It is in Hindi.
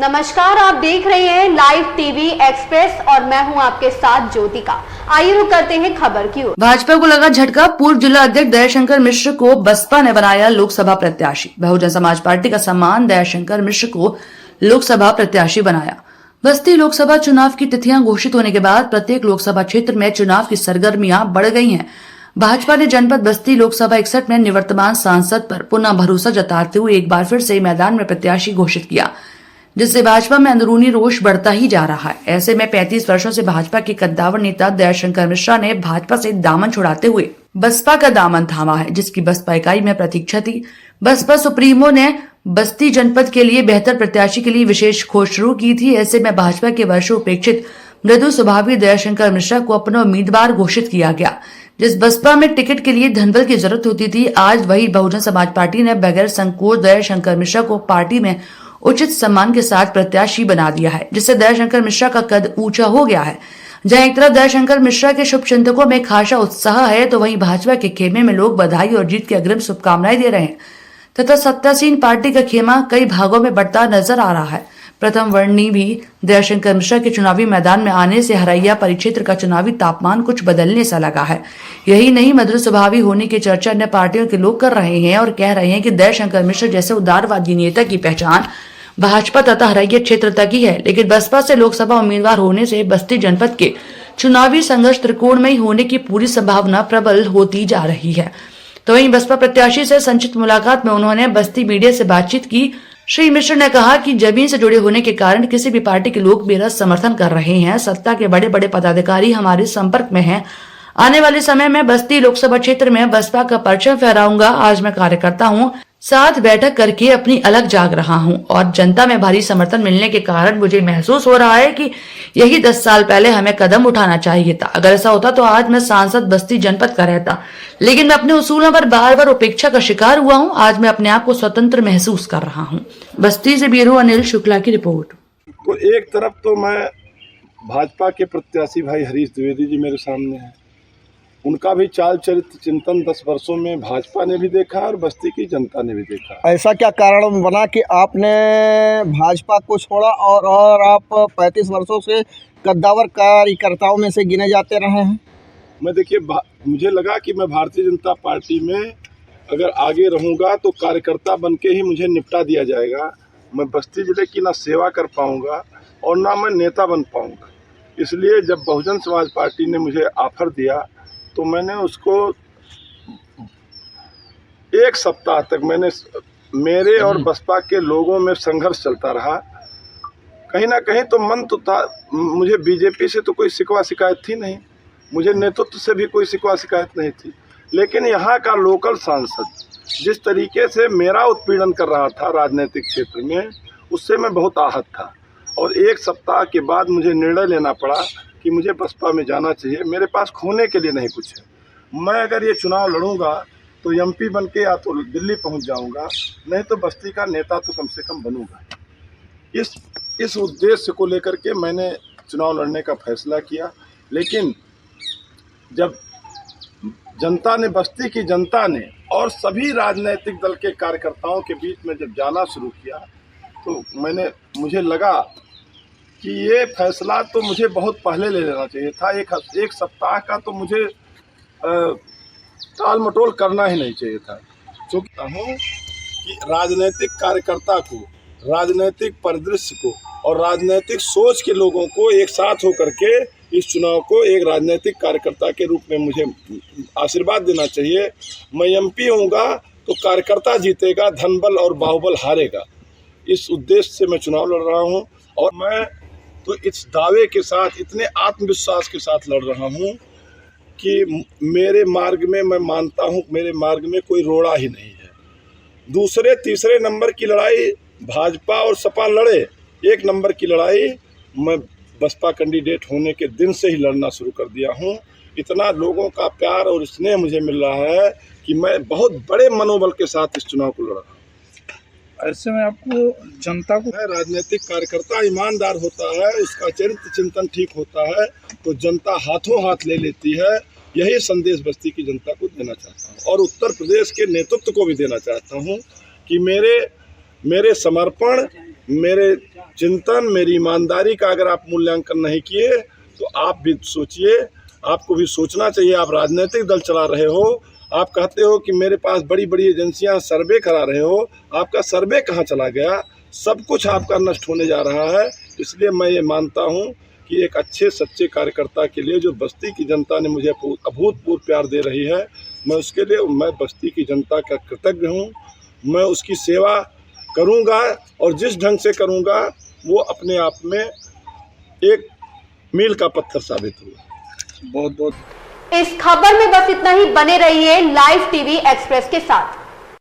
नमस्कार, आप देख रहे हैं लाइव टीवी एक्सप्रेस और मैं हूं आपके साथ ज्योतिका। आइए रुक करते हैं खबर की ओर। भाजपा को लगा झटका। पूर्व जिला अध्यक्ष दयाशंकर मिश्र को बसपा ने बनाया लोकसभा प्रत्याशी। बहुजन समाज पार्टी का सम्मान दयाशंकर मिश्र को लोकसभा प्रत्याशी बनाया। बस्ती लोकसभा चुनाव की तिथियां घोषित होने के बाद प्रत्येक लोकसभा क्षेत्र में चुनाव की सरगर्मियां बढ़ गई हैं। भाजपा ने जनपद बस्ती लोकसभा 61 में निवर्तमान सांसद पर पुनः भरोसा जताते हुए एक बार फिर से मैदान में प्रत्याशी घोषित किया, जिससे भाजपा में अंदरूनी रोष बढ़ता ही जा रहा है। ऐसे में 35 वर्षों से भाजपा के कद्दावर नेता दयाशंकर मिश्रा ने भाजपा से दामन छुड़ाते हुए बसपा का दामन थामा है, जिसकी बसपा इकाई में प्रतीक्षा थी। बसपा सुप्रीमो ने बस्ती जनपद के लिए बेहतर प्रत्याशी के लिए विशेष खोज शुरू की थी। ऐसे में भाजपा के वर्षों उपेक्षित मृदु स्वभावी दयाशंकर मिश्रा को अपना उम्मीदवार घोषित किया गया। जिस बसपा में टिकट के लिए धनबल की जरूरत होती थी, आज वही बहुजन समाज पार्टी ने बगैर संकोच दयाशंकर मिश्रा को पार्टी में उचित सम्मान के साथ प्रत्याशी बना दिया है, जिससे दयाशंकर मिश्रा का कद ऊंचा हो गया है। जहां एक तरफ दयाशंकर मिश्रा के शुभचिंतकों में खासा उत्साह है, तो वहीं भाजपा के खेमे में लोग बधाई और जीत की अग्रिम शुभकामनाएं दे रहे हैं तथा सत्तासीन पार्टी का खेमा कई भागों में बढ़ता नजर आ रहा है। प्रथम वर्णी भी दयाशंकर मिश्रा के चुनावी मैदान में आने से हरैया परिक्षेत्र का चुनावी तापमान कुछ बदलने सा लगा है। यही नहीं, मधुर स्वभावी होने की चर्चा अन्य पार्टियों के लोग कर रहे हैं और कह रहे हैं कि दयाशंकर मिश्रा जैसे उदारवादी नेता की पहचान भाजपा तथा हरैया क्षेत्र तक ही है, लेकिन बसपा से लोकसभा उम्मीदवार होने से बस्ती जनपद के चुनावी संघर्ष त्रिकोणमयी होने की पूरी संभावना प्रबल होती जा रही है। तो वहीं बसपा प्रत्याशी से संक्षिप्त मुलाकात में उन्होंने बस्ती मीडिया से बातचीत की। श्री मिश्र ने कहा कि जमीन से जुड़े होने के कारण किसी भी पार्टी के लोग मेरा समर्थन कर रहे हैं। सत्ता के बड़े बड़े पदाधिकारी हमारे संपर्क में हैं। आने वाले समय में बस्ती लोकसभा क्षेत्र में बसपा का परचम फहराऊंगा। आज मैं कार्यकर्ता हूँ, साथ बैठक करके अपनी अलग जाग रहा हूं और जनता में भारी समर्थन मिलने के कारण मुझे महसूस हो रहा है कि यही 10 साल पहले हमें कदम उठाना चाहिए था। अगर ऐसा होता तो आज मैं सांसद बस्ती जनपद का रहता, लेकिन मैं अपने उसूलों पर बार बार उपेक्षा का शिकार हुआ हूं। आज मैं अपने आप को स्वतंत्र महसूस कर रहा हूं। बस्ती से ब्यूरो अनिल शुक्ला की रिपोर्ट। तो एक तरफ तो मैं भाजपा के प्रत्याशी भाई हरीश द्विवेदी जी मेरे सामने हैं, उनका भी चाल चरित्र चिंतन 10 वर्षों में भाजपा ने भी देखा और बस्ती की जनता ने भी देखा। ऐसा क्या कारण बना कि आपने भाजपा को छोड़ा और आप 35 वर्षों से कद्दावर कार्यकर्ताओं में से गिने जाते रहे हैं? मैं देखिए, मुझे लगा कि मैं भारतीय जनता पार्टी में अगर आगे रहूंगा तो कार्यकर्ता बन के ही मुझे निपटा दिया जाएगा। मैं बस्ती जिले की ना सेवा कर पाऊंगा और ना मैं नेता बन पाऊंगा। इसलिए जब बहुजन समाज पार्टी ने मुझे ऑफर दिया तो मैंने उसको 1 सप्ताह तक मेरे और बसपा के लोगों में संघर्ष चलता रहा। कहीं ना कहीं तो मन तो था, मुझे बीजेपी से तो कोई शिकवा शिकायत थी नहीं, मुझे नेतृत्व से भी कोई शिकवा शिकायत नहीं थी, लेकिन यहाँ का लोकल सांसद जिस तरीके से मेरा उत्पीड़न कर रहा था राजनीतिक क्षेत्र में, उससे मैं बहुत आहत था। और 1 सप्ताह के बाद मुझे निर्णय लेना पड़ा कि मुझे बसपा में जाना चाहिए। मेरे पास खोने के लिए नहीं कुछ है। मैं अगर ये चुनाव लड़ूंगा तो एमपी बन के या तो दिल्ली पहुंच जाऊंगा, नहीं तो बस्ती का नेता तो कम से कम बनूंगा। इस उद्देश्य को लेकर के मैंने चुनाव लड़ने का फैसला किया। लेकिन जब जनता ने, बस्ती की जनता ने और सभी राजनीतिक दल के कार्यकर्ताओं के बीच में जब जाना शुरू किया तो मुझे लगा कि ये फैसला तो मुझे बहुत पहले ले लेना चाहिए था। एक सप्ताह का तो मुझे टाल मटोल करना ही नहीं चाहिए था। चूँकि हूँ कि राजनीतिक कार्यकर्ता को, राजनीतिक परिदृश्य को और राजनीतिक सोच के लोगों को एक साथ होकर के इस चुनाव को एक राजनीतिक कार्यकर्ता के रूप में मुझे आशीर्वाद देना चाहिए। मैं एमपी होऊंगा तो कार्यकर्ता जीतेगा, धनबल और बाहुबल हारेगा। इस उद्देश्य से मैं चुनाव लड़ रहा हूँ और मैं तो इस दावे के साथ, इतने आत्मविश्वास के साथ लड़ रहा हूँ कि मेरे मार्ग में, मैं मानता हूँ मेरे मार्ग में कोई रोड़ा ही नहीं है। दूसरे तीसरे नंबर की लड़ाई भाजपा और सपा लड़े, 1 नंबर की लड़ाई मैं बसपा कैंडिडेट होने के दिन से ही लड़ना शुरू कर दिया हूँ। इतना लोगों का प्यार और स्नेह मुझे मिल रहा है कि मैं बहुत बड़े मनोबल के साथ इस चुनाव को लड़ रहा हूँ। ऐसे में आपको जनता को, राजनीतिक कार्यकर्ता ईमानदार होता है, उसका चरित्र चिंतन ठीक होता है तो जनता हाथों हाथ ले लेती है। यही संदेश बस्ती की जनता को देना चाहता हूँ और उत्तर प्रदेश के नेतृत्व को भी देना चाहता हूँ कि मेरे समर्पण मेरे चिंतन, मेरी ईमानदारी का अगर आप मूल्यांकन नहीं किए तो आप भी सोचिए, आपको भी सोचना चाहिए। आप राजनीतिक दल चला रहे हो, आप कहते हो कि मेरे पास बड़ी बड़ी एजेंसियां सर्वे करा रहे हो, आपका सर्वे कहाँ चला गया? सब कुछ आपका नष्ट होने जा रहा है। इसलिए मैं ये मानता हूँ कि एक अच्छे सच्चे कार्यकर्ता के लिए जो बस्ती की जनता ने मुझे अभूतपूर्व प्यार दे रही है, मैं उसके लिए मैं बस्ती की जनता का कृतज्ञ हूँ। मैं उसकी सेवा करूँगा और जिस ढंग से करूँगा वो अपने आप में एक मील का पत्थर साबित हुआ। बहुत बहुत इस खबर में बस इतना ही। बने रहिए लाइव टीवी एक्सप्रेस के साथ।